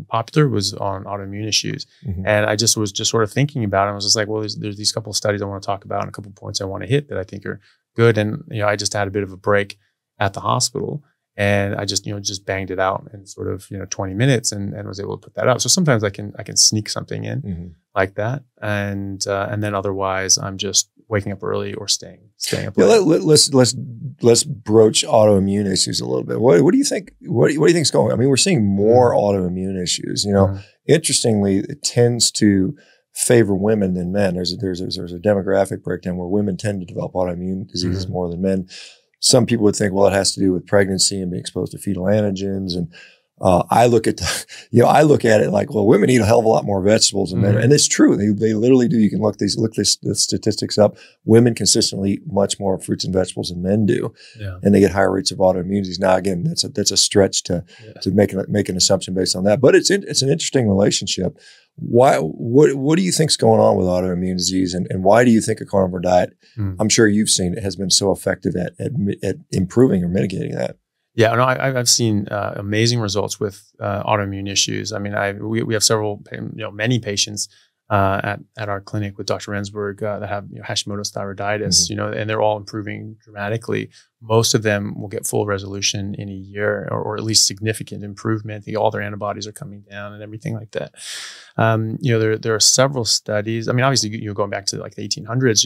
popular, was on autoimmune issues, and I was sort of thinking about it. I was just like, well, there's these couple of studies I want to talk about, and a couple of points I want to hit that I think are good. And I just had a bit of a break at the hospital. And I just banged it out in sort of 20 minutes and was able to put that up. So sometimes I can sneak something in like that, and then otherwise I'm just waking up early or staying up late. Let's broach autoimmune issues a little bit. What do you think? What do you think is going on? I mean, we're seeing more autoimmune issues. Interestingly, it tends to favor women than men. There's a demographic breakdown where women tend to develop autoimmune diseases more than men. Some people would think, well, it has to do with pregnancy and being exposed to fetal antigens. And I look at it like, well, women eat a hell of a lot more vegetables than men, and it's true. They literally do. You can look the statistics up. Women consistently eat much more fruits and vegetables than men do, and they get higher rates of autoimmune disease. Now, again, that's a stretch to make an assumption based on that, but it's an interesting relationship. What do you think's going on with autoimmune disease, and why do you think a carnivore diet, I'm sure you've seen it, has been so effective at improving or mitigating that? Yeah, no, I've seen amazing results with autoimmune issues. I mean, we have many patients at our clinic with Dr. Rensburg that have Hashimoto's thyroiditis, and they're all improving dramatically. Most of them will get full resolution in a year, or at least significant improvement. All their antibodies are coming down and everything like that. There are several studies. I mean, obviously, going back to like the 1800s,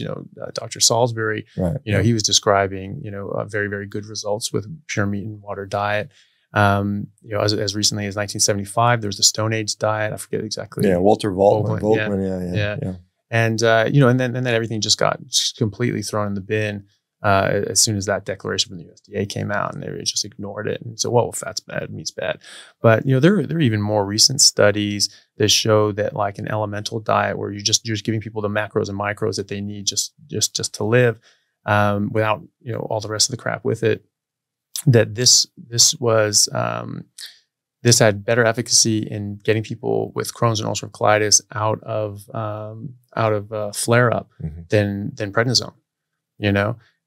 Dr. Salisbury, he was describing, very, very good results with pure meat and water diet. As recently as 1975, there was the Stone Age diet. I forget exactly. Yeah, Walter Volkmann. Yeah. And and then everything just got completely thrown in the bin as soon as that declaration from the USDA came out, and they just ignored it. And so, well, fat's bad, meat's bad. But there are even more recent studies that show that, like, an elemental diet where you're just giving people the macros and micros that they need just to live, without all the rest of the crap with it, that this had better efficacy in getting people with Crohn's and ulcerative colitis out of flare up than prednisone,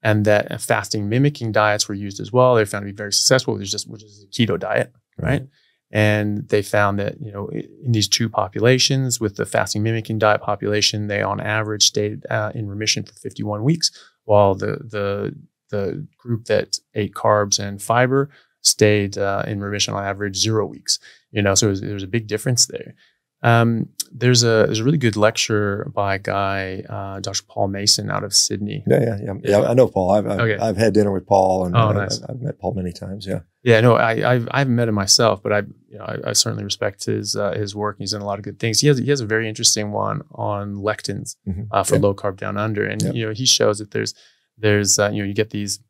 and that fasting mimicking diets were used as well. They found to be very successful, which is a keto diet, right? And they found that in these two populations, with the fasting mimicking diet population, they on average stayed in remission for 51 weeks, while the group that ate carbs and fiber stayed in remission on average 0 weeks. So there's a big difference there. There's a really good lecture by a guy, Dr. Paul Mason, out of Sydney. Yeah. I know Paul. I've had dinner with Paul, and nice. I've met Paul many times. Yeah. Yeah. No, I haven't met him myself, but I certainly respect his work. He's done a lot of good things. He has a very interesting one on lectins for low carb down under, and he shows that there's you get these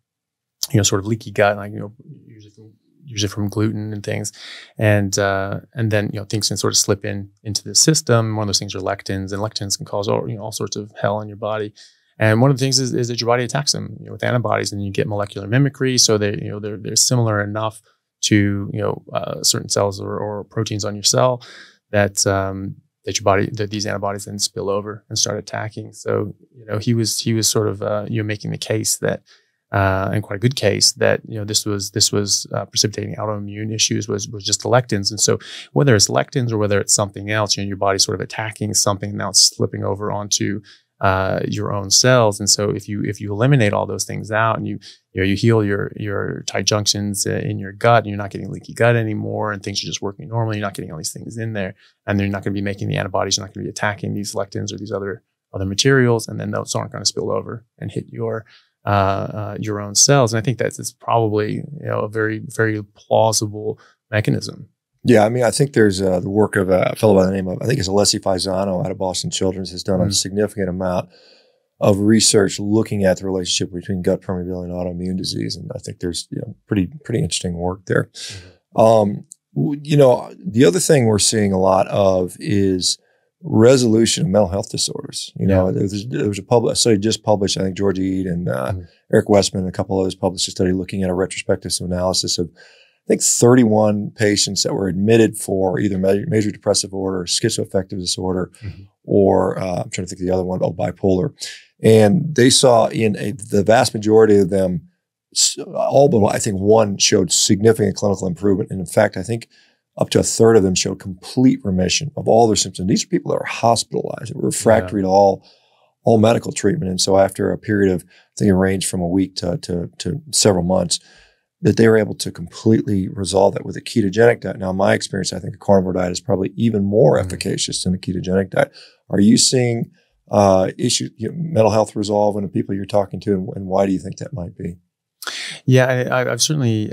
sort of leaky gut, like usually from usually from gluten and things, and then things can sort of slip into the system. One of those things are lectins, and lectins can cause all sorts of hell in your body. And one of the things is that your body attacks them with antibodies, and you get molecular mimicry. So they're similar enough to certain cells or proteins on your cell that your body, that these antibodies then spill over and start attacking. So he was sort of making the case that, and quite a good case, that this was precipitating autoimmune issues was just the lectins. And so whether it's lectins or whether it's something else, your body's sort of attacking something, now it's slipping over onto your own cells. And so if you eliminate all those things out, and you heal your tight junctions in your gut, and you're not getting leaky gut anymore, and things are just working normally, you're not getting all these things in there, and they're not going to be making the antibodies, you're not going to be attacking these lectins or these other materials, and then those aren't going to spill over and hit your own cells. And I think that's probably a very, very plausible mechanism. Yeah, I mean, I think there's the work of a fellow by the name of, I think it's Alessi Faisano out of Boston Children's, has done a significant amount of research looking at the relationship between gut permeability and autoimmune disease. And I think there's pretty interesting work there. The other thing we're seeing a lot of is resolution of mental health disorders. There was a study just published, I think George Eade and Eric Westman and a couple others published a study looking at a retrospective analysis of, I think, 31 patients that were admitted for either major depressive disorder, schizoaffective disorder, or I'm trying to think of the other one, bipolar. And they saw the vast majority of them, all but I think one, showed significant clinical improvement. And in fact, I think up to a third of them showed complete remission of all their symptoms. These are people that are hospitalized, that were refractory to all medical treatment. And so after a period of, I think it ranged from a week to several months, that they were able to completely resolve that with a ketogenic diet. Now, in my experience, I think a carnivore diet is probably even more efficacious than a ketogenic diet. Are you seeing issues, mental health resolve in the people you're talking to, and why do you think that might be? Yeah, I've certainly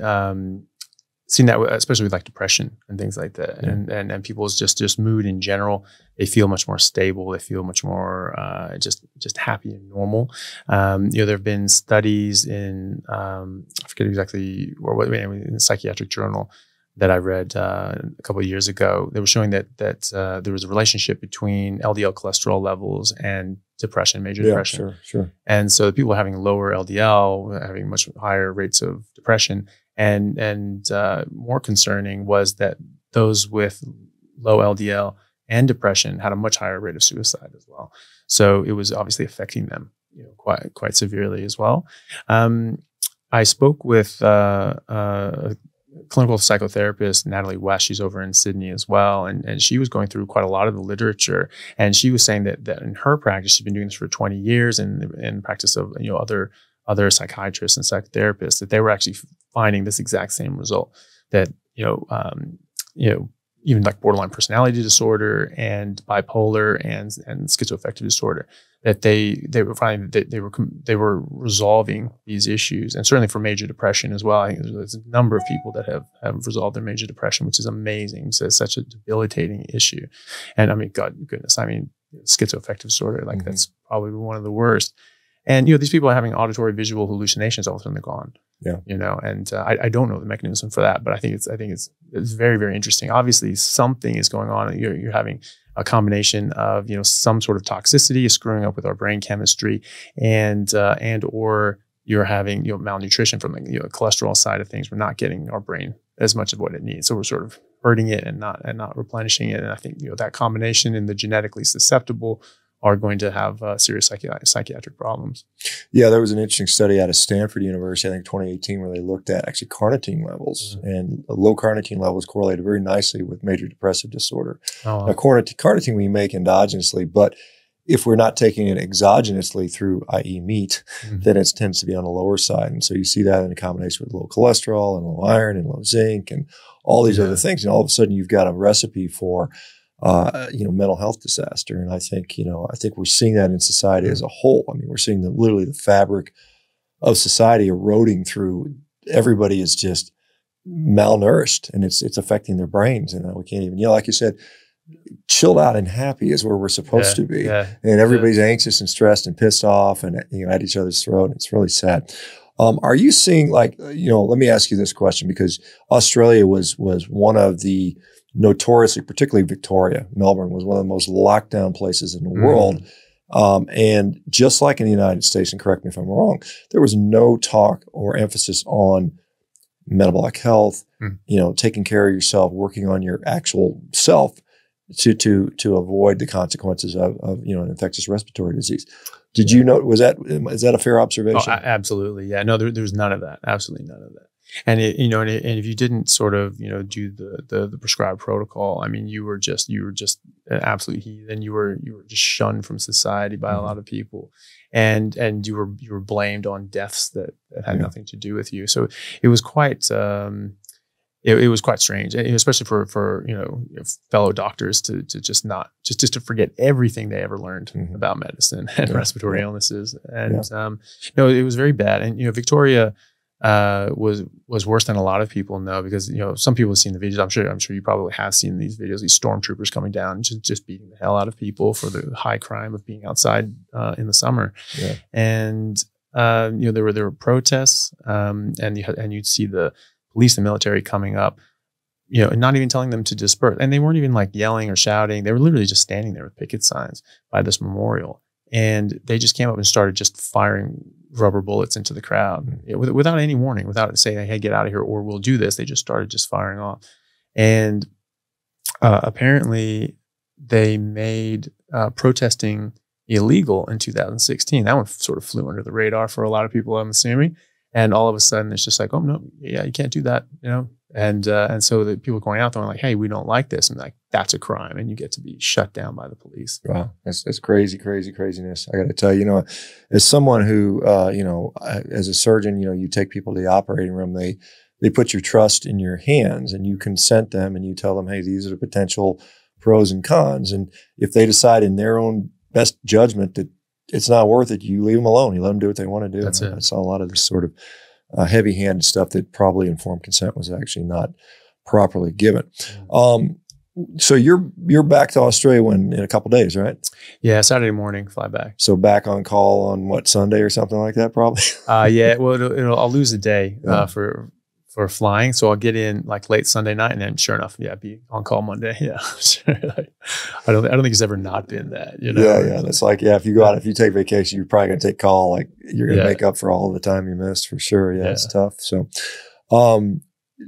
seen that, especially with like depression and things like that, and people's just mood in general. They feel much more stable. They feel much more just happy and normal. There have been studies in I forget exactly what in a psychiatric journal that I read a couple of years ago. They were showing that there was a relationship between LDL cholesterol levels and depression, major depression. Sure. And so people having lower LDL, having much higher rates of depression. And more concerning was that those with low LDL and depression had a much higher rate of suicide as well. So it was obviously affecting them, quite severely as well. I spoke with a clinical psychotherapist, Natalie West. She's over in Sydney as well, and she was going through quite a lot of the literature. And she was saying that in her practice, she's been doing this for 20 years, and in practice of other psychiatrists and psychotherapists, that they were actually finding this exact same result, that even like borderline personality disorder and bipolar and schizoaffective disorder, that they were finding that they were resolving these issues. And certainly for major depression as well, I think there's a number of people that have resolved their major depression, which is amazing. So it's such a debilitating issue. And I mean, goodness, I mean, schizoaffective disorder, like that's probably one of the worst. And these people are having auditory visual hallucinations, all of a sudden they're gone. Yeah. And I don't know the mechanism for that, but I think it's very, very interesting. Obviously, something is going on. You're having a combination of some sort of toxicity is screwing up with our brain chemistry, and or you're having malnutrition from the cholesterol side of things. We're not getting our brain as much of what it needs, so we're sort of hurting it and not replenishing it. And I think that combination in the genetically susceptible are going to have serious psychiatric problems. Yeah, there was an interesting study out of Stanford University, I think 2018, where they looked at actually carnitine levels, and low carnitine levels correlated very nicely with major depressive disorder. Oh, wow. Now, carnitine we make endogenously, but if we're not taking it exogenously through, i.e. meat, then it tends to be on the lower side. And so you see that in a combination with low cholesterol and low iron and low zinc and all these other things. And all of a sudden you've got a recipe for mental health disaster. And I think we're seeing that in society as a whole. I mean, we're seeing literally the fabric of society eroding through. Everybody is just malnourished, and it's affecting their brains. And we can't even, like you said, chilled out and happy is where we're supposed to be. Yeah. And everybody's anxious and stressed and pissed off and at each other's throat. It's really sad. Are you seeing like, let me ask you this question, because Australia was one of the notoriously, particularly Victoria, Melbourne was one of the most locked down places in the world. And just like in the United States, and correct me if I'm wrong, there was no talk or emphasis on metabolic health, taking care of yourself, working on your actual self to avoid the consequences of an infectious respiratory disease. Did you know, is that a fair observation? Oh, absolutely. Yeah. No, there's none of that. Absolutely none of that. And and if you didn't sort of, do the prescribed protocol, I mean, you were just an absolute heathen. You were just shunned from society by a lot of people, and you were blamed on deaths that had nothing to do with you. So it was quite, it was quite strange, especially for fellow doctors to just to forget everything they ever learned about medicine and respiratory illnesses. And it was very bad. And Victoria was worse than a lot of people know, because some people have seen the videos. I'm sure you probably have seen these videos. These stormtroopers coming down, just beating the hell out of people for the high crime of being outside in the summer. Yeah. And there were protests, and you'd see the police and military coming up, and not even telling them to disperse. And they weren't even like yelling or shouting. They were literally just standing there with picket signs by this memorial. And they just came up and started just firing rubber bullets into the crowd without any warning, without saying, hey, get out of here, or we'll do this. They just started just firing off. And apparently they made protesting illegal in 2016. That one sort of flew under the radar for a lot of people, I'm assuming. And all of a sudden it's just like, oh no, yeah, you can't do that, And so the people going out there are like, hey, we don't like this. And like, that's a crime, and you get to be shut down by the police. Wow. That's craziness. I got to tell you, as someone who, as a surgeon, you take people to the operating room, they put your trust in your hands, and you consent them, and you tell them, hey, these are the potential pros and cons. And if they decide in their own best judgment that it's not worth it, you leave them alone. You let them do what they want to do. That's it. I saw a lot of this sort of heavy-handed stuff that probably informed consent was actually not properly given. So you're back to Australia in a couple of days, right? Yeah, Saturday morning, fly back. So back on call on what, Sunday or something like that, probably? Yeah. Well, I'll lose a day for flying, so I'll get in like late Sunday night, and then sure enough, be on call Monday. Yeah, I don't think it's ever not been that. Yeah. That's like, if you take vacation, you're probably gonna take call. Like you're gonna make up for all the time you missed for sure. Yeah, it's tough. So,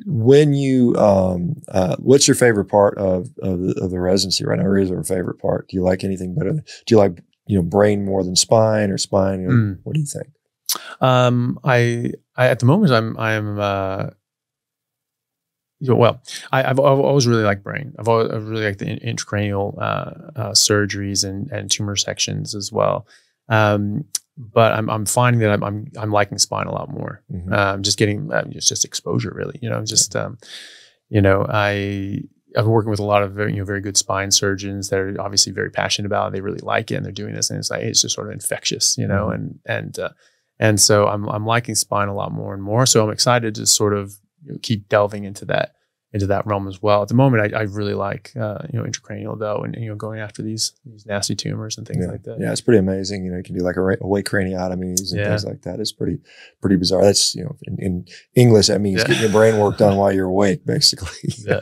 when you, what's your favorite part of the residency right now? Or is there a favorite part? Do you like anything better? Do you like brain more than spine, or spine? What do you think? I at the moment I've always really liked brain. I've really liked the intracranial surgeries and tumor sections as well. But I'm finding that I'm liking spine a lot more. Just getting just exposure, really. I've been working with a lot of very good spine surgeons that are obviously very passionate about it. They really like it, and they're doing this, and it's like it's just sort of infectious, and so I'm liking spine a lot more and more. So I'm excited to sort of keep delving into that realm as well. At the moment, I really like intracranial though, and going after these nasty tumors and things like that. Yeah, it's pretty amazing. You can do like awake craniotomies and things like that. It's pretty bizarre. That's in English that means getting your brain work done while you're awake, basically. Yeah,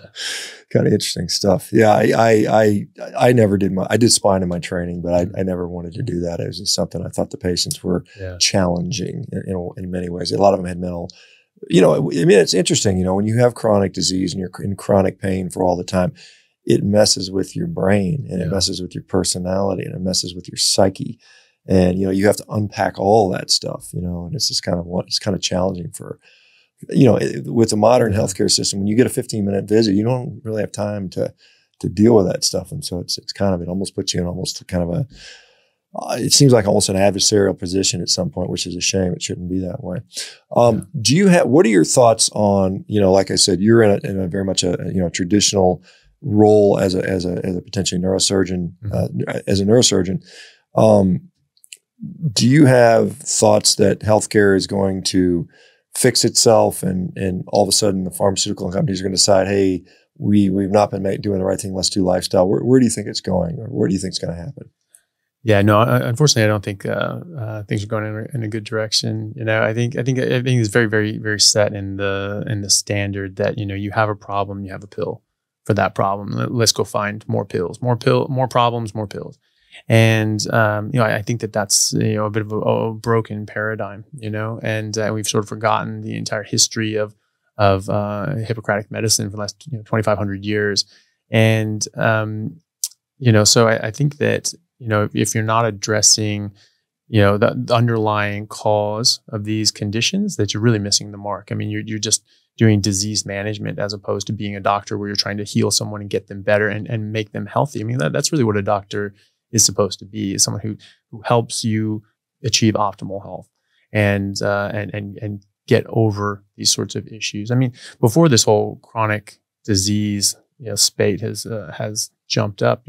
kind of interesting stuff. Yeah, I never did I did spine in my training, but I never wanted to do that. It was just something I thought the patients were challenging in many ways. A lot of them had mental. It's interesting, when you have chronic disease and you're in chronic pain for all the time, it messes with your brain, and it messes with your personality, and it messes with your psyche. And, you have to unpack all that stuff, and it's just it's kind of challenging for, with the modern healthcare system. When you get a 15-minute visit, you don't really have time to deal with that stuff. And so it almost puts you in almost kind of it seems like almost an adversarial position at some point, which is a shame. It shouldn't be that way. What are your thoughts on, like I said, you're in a very much a traditional role as a potentially neurosurgeon, as a neurosurgeon. Do you have thoughts that healthcare is going to fix itself, and all of a sudden the pharmaceutical companies are going to decide, hey, we've not been doing the right thing, let's do lifestyle? Where do you think it's going, or where do you think it's going to happen? Yeah, no, unfortunately, I don't think things are going in a good direction. I think everything is very, very, very set in the standard that you have a problem, you have a pill for that problem. Let's go find more pills, more problems, more pills. And I think that's a bit of a broken paradigm. And we've sort of forgotten the entire history of Hippocratic medicine for the last 2,500 years. And so I think that if you're not addressing the underlying cause of these conditions, that you're really missing the mark. I mean, you're just doing disease management as opposed to being a doctor where you're trying to heal someone and get them better and make them healthy. I mean, that's really what a doctor is supposed to be, is someone who helps you achieve optimal health and get over these sorts of issues. I mean, before this whole chronic disease spate has jumped up,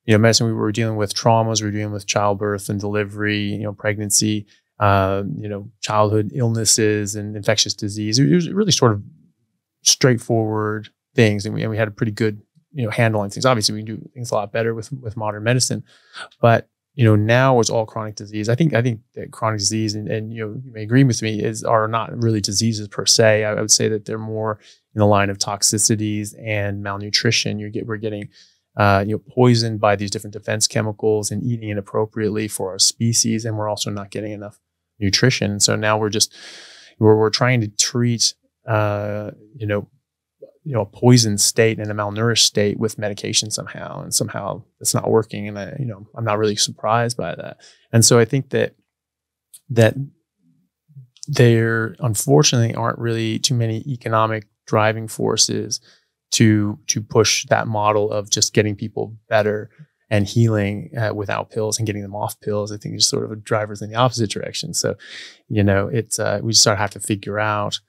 medicine, we were dealing with traumas, we were dealing with childbirth and delivery, pregnancy, childhood illnesses and infectious disease. It was really sort of straightforward things, and we had a pretty good handle on things. Obviously, we can do things a lot better with modern medicine, but now it's all chronic disease. I think that chronic disease, and you may agree with me, are not really diseases per se. I would say that they're more in the line of toxicities and malnutrition. We're getting poisoned by these different defense chemicals and eating inappropriately for our species, and we're also not getting enough nutrition. So now we're trying to treat a poisoned state and a malnourished state with medication somehow, and somehow it's not working. And I'm not really surprised by that. And so I think that there unfortunately aren't really too many economic driving forces to push that model of just getting people better and healing without pills and getting them off pills. I think it's sort of drivers in the opposite direction. So, it's we just sort of have to figure out,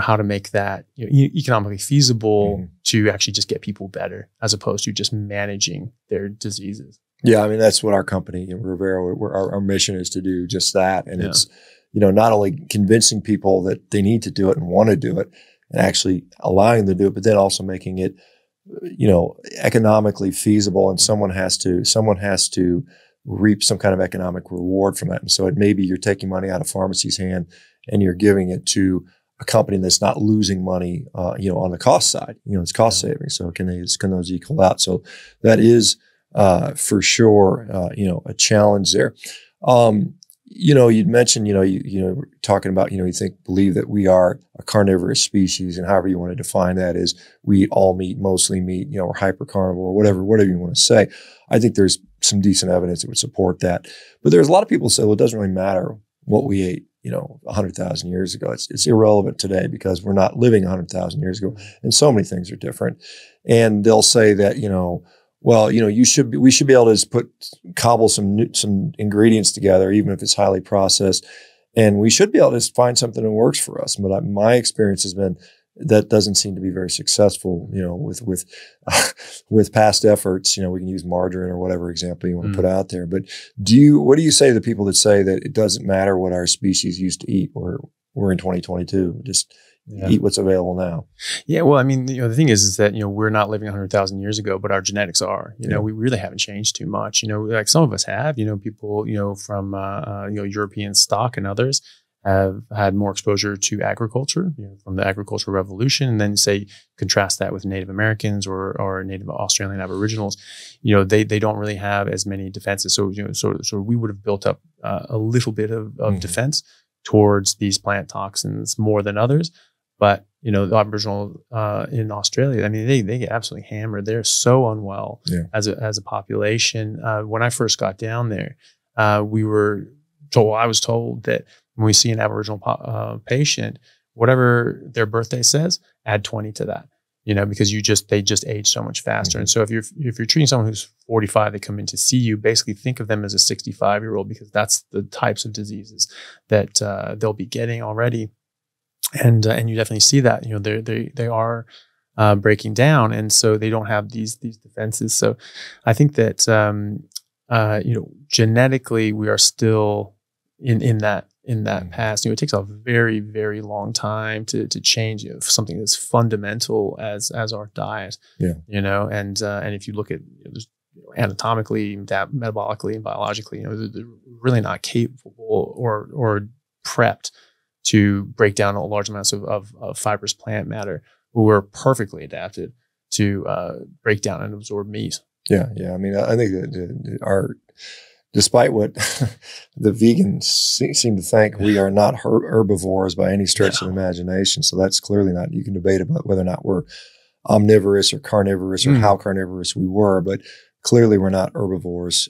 how to make that economically feasible to actually just get people better, as opposed to just managing their diseases. Yeah, I mean, that's what our company in Revero, our mission is to do just that. And it's, not only convincing people that they need to do it and want to do it, and actually allowing them to do it, but then also making it, economically feasible, and someone has to reap some kind of economic reward from that. And so it may be you're taking money out of pharmacy's hand and you're giving it to a company that's not losing money, on the cost side. It's cost saving. So can those equal out? So that is for sure, a challenge there. You'd mentioned, you talking about, you believe that we are a carnivorous species, and however you want to define that is we eat all meat, mostly meat, we're hyper-carnivore, whatever you want to say. I think there's some decent evidence that would support that. But there's a lot of people who say, well, it doesn't really matter what we ate, 100,000 years ago. It's irrelevant today because we're not living 100,000 years ago, and so many things are different. And they'll say that, well, we should be able to cobble some ingredients together, even if it's highly processed, and we should be able to find something that works for us. But my experience has been that doesn't seem to be very successful. With past efforts, we can use margarine or whatever example you want to put out there. But what do you say to the people that say that it doesn't matter what our species used to eat? We're in 2022. Just eat what's available now. Yeah. Well, I mean, the thing is that, we're not living 100,000 years ago, but our genetics are, we really haven't changed too much. Like some of us have, people, from, European stock and others have had more exposure to agriculture, from the agricultural revolution. And then say, contrast that with Native Americans or Native Australian Aboriginals, they don't really have as many defenses. So, so we would have built up a little bit of defense towards these plant toxins more than others. But, the Aboriginal in Australia, I mean, they get absolutely hammered. They're so unwell as a population. When I first got down there, I was told that when we see an Aboriginal patient, whatever their birthday says, add 20 to that, because they just age so much faster. And so if you're treating someone who's 45, they come in to see you, basically think of them as a 65-year-old, because that's the types of diseases that they'll be getting already. And you definitely see that, they are breaking down, and so they don't have these defenses. So I think that genetically we are still in that past. It takes a very, very long time to change something as fundamental as our diet. And if you look at there's anatomically, metabolically, and biologically, they're really not capable or prepped to break down large amounts of fibrous plant matter, but we're perfectly adapted to break down and absorb meat. Yeah. I mean, I think that despite what the vegans seem to think, we are not herbivores by any stretch of imagination. So that's clearly not, you can debate about whether or not we're omnivorous or carnivorous or how carnivorous we were, but clearly we're not herbivores.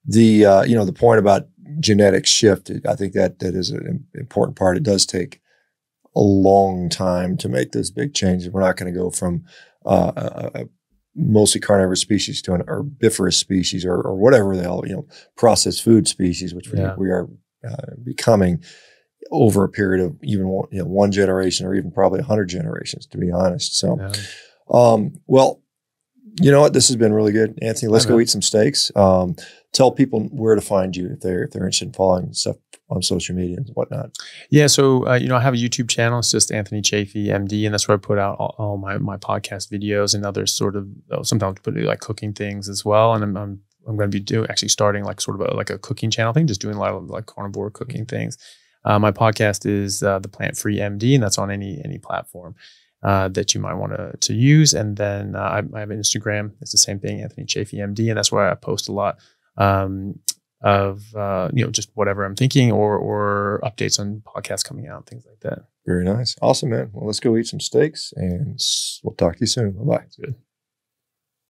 The point about genetic shift, I think that is an important part. It does take a long time to make those big changes. We're not going to go from a mostly carnivorous species to an herbivorous species or whatever the hell, processed food species, which we are becoming over a period of even one generation or even probably 100 generations, to be honest. So, well, you know what? This has been really good, Anthony. Let's go eat some steaks. Tell people where to find you if they're interested in following stuff on social media and whatnot. Yeah. So, I have a YouTube channel. It's just Anthony Chaffee, MD. And that's where I put out all my podcast videos and other sort of, sometimes put like cooking things as well. And I'm going to be starting like sort of like a cooking channel thing, just doing a lot of like carnivore cooking things. My podcast is The Plant Free MD, and that's on any platform that you might want to use. And then I have an Instagram. It's the same thing, Anthony Chaffee MD, and that's where I post a lot of just whatever I'm thinking or updates on podcasts coming out, things like that. Very nice. Awesome, man. Well, let's go eat some steaks and we'll talk to you soon. Bye-bye. That's good.